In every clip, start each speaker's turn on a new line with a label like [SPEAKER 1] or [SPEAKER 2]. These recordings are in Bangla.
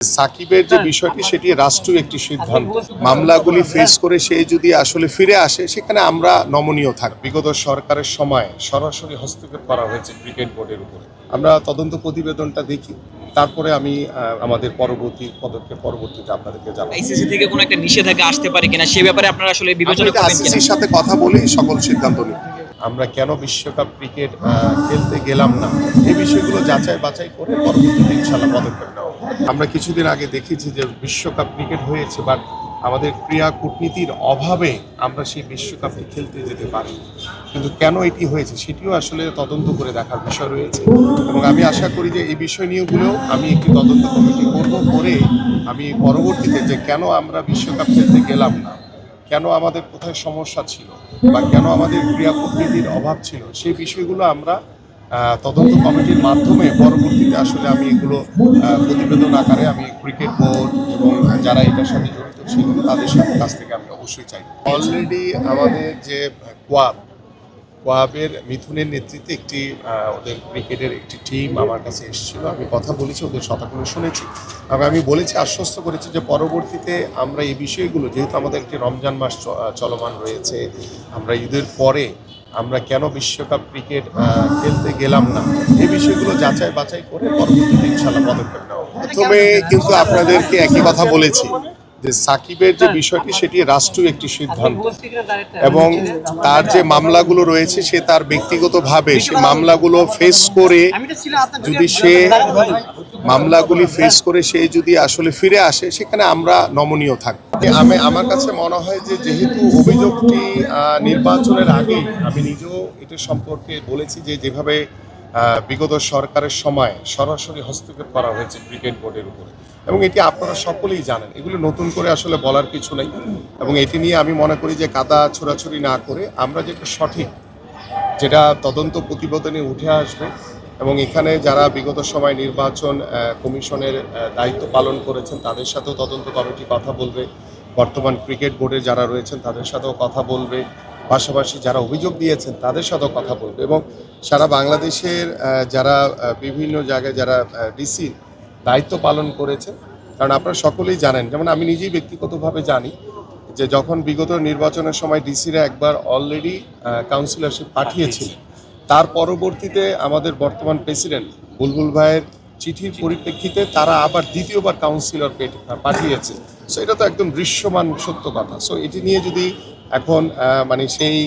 [SPEAKER 1] সাকিবের যে বিষয়টি সেটি রাষ্ট্রীয় একটি সিদ্ধান্ত। মামলাগুলি ফেস করে সে যদি আসলে ফিরে আসে সেখানে আমরা নমনীয় থাকব। বিগত সরকারের সময় সরাসরি হস্তক্ষেপ করা হয়েছে ক্রিকেট বোর্ডের উপরে। আমরা তদন্ত প্রতিবেদনটা দেখি, তারপরে আমি আমাদের পরবর্তী পদক্ষেপ পরবর্তীতে আপনাদেরকে জানাবো।
[SPEAKER 2] আইসিসি থেকে কোনো একটা নিষেধাজ্ঞা আসতে পারে কিনা সে ব্যাপারে আপনারা আসলে বিবেচনা করবেন কিনা?
[SPEAKER 1] আইসিসির সাথে কথা বলেই সকল সিদ্ধান্ত নিই। আমরা কেন বিশ্বকাপ ক্রিকেট খেলতে গেলাম না, এই বিষয়গুলো যাচাই বাছাই করে পরবর্তীতে ইনশাআল্লাহ পদক্ষেপ নেওয়া হবে। আমরা কিছুদিন আগে দেখেছি যে বিশ্বকাপ ক্রিকেট হয়েছে, বাট আমাদের ক্রীড়া কূটনীতির অভাবে আমরা সেই বিশ্বকাপে খেলতে যেতে পারি। কিন্তু কেন এটি হয়েছে সেটিও আসলে তদন্ত করে দেখার বিষয় রয়েছে, এবং আমি আশা করি যে এই বিষয় নিয়েগুলোও আমি একটি তদন্ত কমিটি করে আমি পরবর্তীতে যে কেন আমরা বিশ্বকাপ খেলতে গেলাম না, কেন আমাদের কোথায় সমস্যা ছিল বা কেন আমাদের ক্রীড়া কূটনীতির অভাব ছিল, সেই বিষয়গুলো আমরা তদন্ত কমিটির মাধ্যমে পরবর্তীতে আসলে আমি এগুলো প্রতিবেদন আকারে আমি ক্রিকেট বোর্ড এবং যারা এটার সাথে জড়িত ছিল তাদের কাছ থেকে আমি অবশ্যই চাই। অলরেডি আমাদের যে কোয়াবের মিথুনের নেতৃত্বে একটি ওদের ক্রিকেটের একটি টিম আমার কাছে এসেছিল। আমি কথা বলেছি, ওদের শতাগুলো শুনেছি, এবং আমি বলেছি, আশ্বস্ত করেছি যে পরবর্তীতে আমরা এই বিষয়গুলো, যেহেতু আমাদের একটি রমজান মাস চলমান রয়েছে, আমরা ঈদের পরে আমরা কেন বিশ্বকাপ ক্রিকেট খেলতে গেলাম না, এই বিষয়গুলো যাচাই বাছাই করে পরবর্তীতে ইনশাআল্লাহ পদক্ষেপ নেওয়া হবে। প্রথমে কিন্তু আপনাদেরকে একই কথা বলেছি যে সাকিবের যে বিষয়টি সেটি রাষ্ট্রীয় একটি সিদ্ধান্ত, এবং তার যে মামলাগুলো রয়েছে সে তার ব্যক্তিগতভাবে সে মামলাগুলো ফেস করে যদি সে মামলাগুলি ফেস করে সে যদি আসলে ফিরে আসে সেখানে আমরা নমনীয় থাকব। আমার কাছে মনে হয় যে যেহেতু অভিযোগটি নির্বাচনের আগেই আমি নিজেও এটা সম্পর্কে বলেছি যে যেভাবে বিগত সরকারের সময় সরাসরি হস্তক্ষেপ করা হয়েছে ক্রিকেট বোর্ডের উপরে, এবং এটি আপনারা সকলেই জানেন, এগুলো নতুন করে আসলে বলার কিছু নেই। এবং এটি নিয়ে আমি মনে করি যে কাদা ছোড়াছুড়ি না করে আমরা যেটা সঠিক, যেটা তদন্ত প্রতিবেদনে উঠে আসবে, এবং এখানে যারা বিগত সময় নির্বাচন কমিশনের দায়িত্ব পালন করেছেন তাদের সাথেও তদন্ত কমিটি কথা বলবে, বর্তমান ক্রিকেট বোর্ডে যারা রয়েছেন তাদের সাথেও কথা বলবে, পাশাপাশি যারা অভিযোগ দিয়েছেন তাদের সাথেও কথা বলবে, এবং সারা বাংলাদেশের যারা বিভিন্ন জায়গায় যারা ডিসি দায়িত্ব পালন করেছেন, কারণ আপনারা সকলেই জানেন, যেমন আমি নিজেই ব্যক্তিগতভাবে জানি যে যখন বিগত নির্বাচনের সময় ডিসিরা একবার অলরেডি কাউন্সিলরশিপ পাঠিয়েছিলেন, তার পরবর্তীতে আমাদের বর্তমান প্রেসিডেন্ট বুলবুল ভাইয়ের চিঠির পরিপ্রেক্ষিতে তারা আবার দ্বিতীয়বার কাউন্সিলর পাঠিয়েছে। সো এটা তো একদম দৃশ্যমান সত্য কথা। সো এটি নিয়ে যদি এখন মানে সেই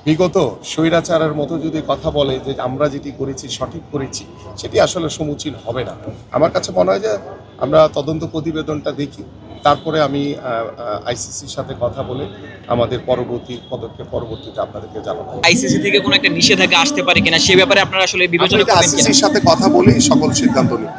[SPEAKER 1] বিগত স্বৈরাচারের মতো যদি কথা বলে যে আমরা যেটি করেছি সঠিক করেছি, সেটি আসলে সমুচীন হবে না। আমার কাছে মনে হয় যে আমরা তদন্ত প্রতিবেদনটা দেখি, তারপরে আমি আইসিসির সাথে কথা বলে আমাদের পরবর্তী পদক্ষেপ পরবর্তীতে আপনাদেরকে জানাবো।
[SPEAKER 2] আইসিসি থেকে কোনো একটা নিষেধাজ্ঞা আসতে পারে কিনা সে ব্যাপারে আপনারা আসলে বিবেচনা করবেন কিনা?
[SPEAKER 1] আইসিসির সাথে কথা বলেই সকল সিদ্ধান্ত নিই।